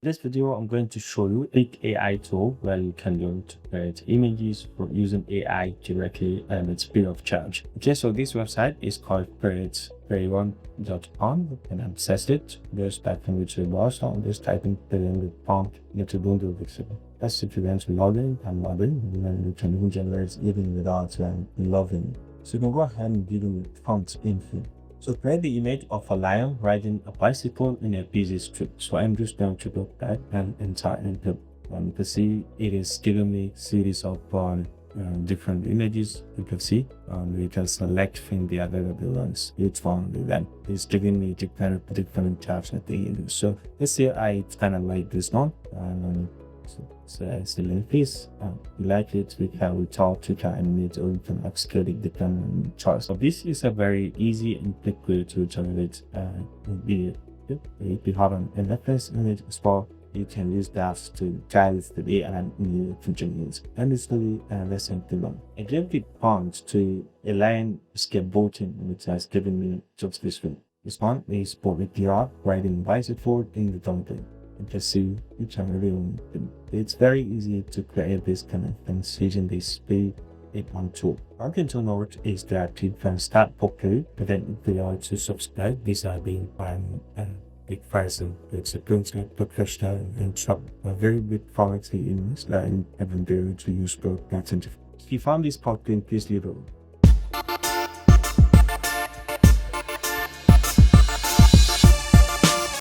In this video, I'm going to show you a AI tool where you can learn to create images for using AI directly and it's free of charge. Okay, so this website is called Craiyon.com. You can access it. Just type in with your browser and just type in the prompt into Windows Vixen. That's if you want to log in and log in, and then you can generate even without logging. So you can go ahead and deal with prompt info. So create the image of a lion riding a bicycle in a busy street. So I'm just going to go back and enter into you can see it is giving me series of different images. You can see we can select from the available ones. Each one then is giving me different types of the images. So let's say I kind of like this one. So it's the link piece. You like it, we can talk to animate or you can upscale it depending on choice. So this is a very easy and quick way to generate video. If you have an reference image as well, you can use that to guide the AI and future needs. And it's really less than too long. I gave the prompt to align skateboarding, which has given me just this one. This one is for PR, riding bicycle in the donkey. You can see each and every one. It's very easy to create this kind of things using this speed one tool. One thing to note is that you can start poker, but then if you are to subscribe, these are being fine and big person. It's a good professional and a very big quality in this line, and very to use both. If you found this podcast, please leave a